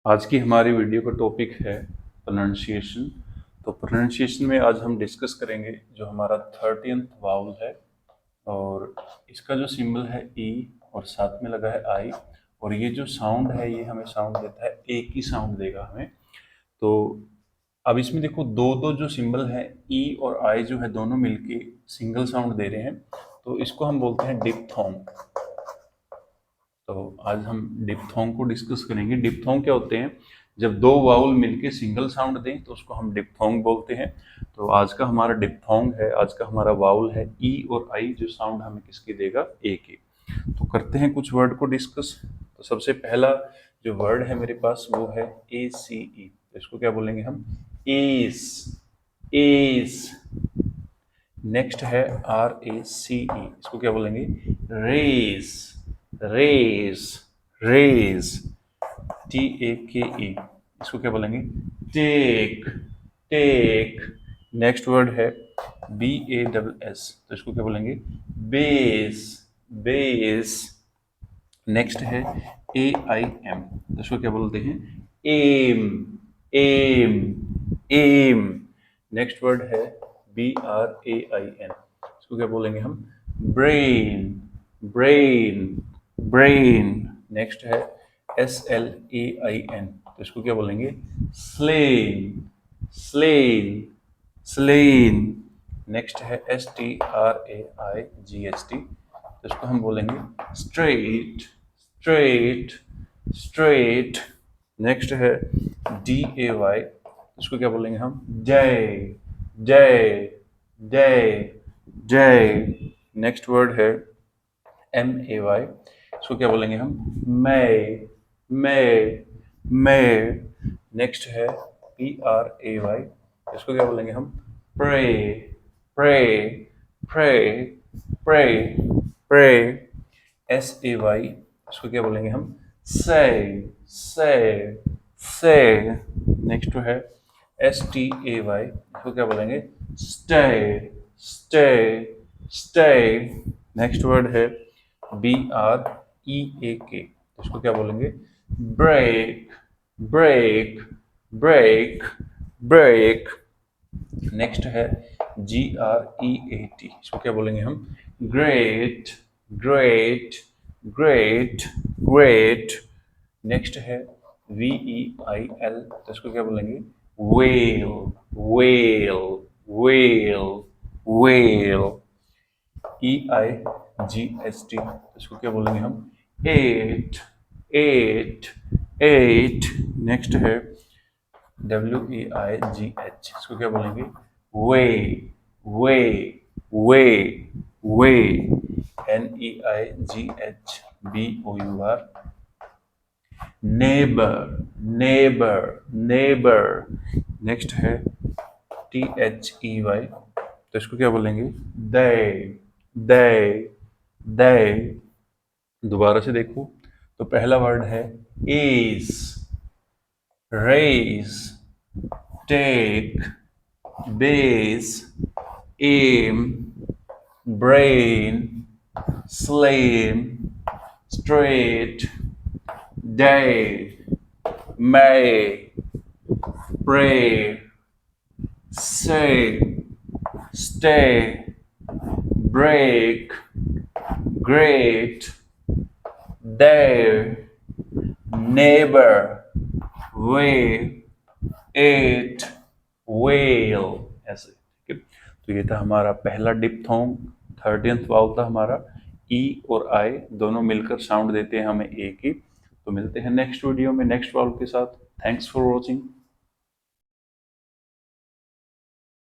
आज की हमारी वीडियो का टॉपिक है प्रोनाउंसिएशन। तो प्रोनाउंसिएशन में आज हम डिस्कस करेंगे जो हमारा 13th वावल है, और इसका जो सिंबल है ई और साथ में लगा है आई, और ये जो साउंड है ये हमें साउंड देता है, एक ही साउंड देगा हमें। तो अब इसमें देखो दो दो जो सिंबल है ई और आई जो है दोनों मिलके सिंगल साउंड दे रहे हैं, तो इसको हम बोलते हैं डिप्थोंग। तो आज हम डिप्थोंग को डिस्कस करेंगे। डिप्थोंग क्या होते हैं? जब दो वाउल मिलके सिंगल साउंड दें तो उसको हम डिप्थोंग बोलते हैं। तो आज का हमारा डिप्थोंग है, आज का हमारा वाउल है ई और आई, जो साउंड हमें किसकी देगा? ए की। तो करते हैं कुछ वर्ड को डिस्कस। तो सबसे पहला जो वर्ड है मेरे पास वो है ए सी ई। तो इसको क्या बोलेंगे हम? S, S. नेक्स्ट है आर ए सी ई, इसको क्या बोलेंगे? Race, race, race. T A K E, इसको क्या बोलेंगे? Take, take. नेक्स्ट वर्ड है बी ए डबल एस, तो इसको क्या बोलेंगे? Base, base. नेक्स्ट है ए आई एम, तो इसको क्या बोलते हैं? Aim, aim, aim. Next word है B R A I N, इसको क्या बोलेंगे हम? Brain, brain, brain. नेक्स्ट है S L A I N, तो इसको क्या बोलेंगे? Slain, slain, slain. नेक्स्ट है S T R A I G H T, तो इसको हम बोलेंगे स्ट्रेट, स्ट्रेट, स्ट्रेट। नेक्स्ट है डी ए वाई, इसको क्या बोलेंगे हम? Day, day, day, day. Next word है एम ए वाई, इसको क्या बोलेंगे हम? May, may, may. नेक्स्ट है पी आर ए वाई, इसको क्या बोलेंगे हम? Pray, pray, pray, pray, pray. S A Y, इसको क्या बोलेंगे हम? से, से, से। नेक्स्ट है एस टी ए वाई, इसको क्या बोलेंगे? Stay, stay, stay. Next word है B R E A K, इसको क्या बोलेंगे? Break, break, break, break. Next है G are E A T, इसको क्या बोलेंगे हम? Great, great, great, great. Next है वी ई आई एल, तो इसको क्या बोलेंगे? Veil, veil, veil, veil. E I G H T, इसको क्या बोलेंगे हम? Eight, eight, eight. नेक्स्ट है W E I G H, इसको क्या बोलेंगे? Weigh, weigh, weigh, weigh. N E I G H B O U R, neighbour, neighbour, neighbour. Next है T H E Y, तो इसको क्या बोलेंगे? दे, दे, दे। दोबारा से देखो, तो पहला वर्ड है ace, race, take, base, aim, brain, slain, straight, day, may, pray, say, stay, break, great, there, neighbour, weigh, eight, veil. ऐसे, ठीक है। तो ये था हमारा पहला डिप्थोंग, 13th वावल था हमारा। ई और आई दोनों मिलकर साउंड देते हैं हमें ए की। तो मिलते हैं नेक्स्ट वीडियो में नेक्स्ट वावल के साथ। Thanks for watching.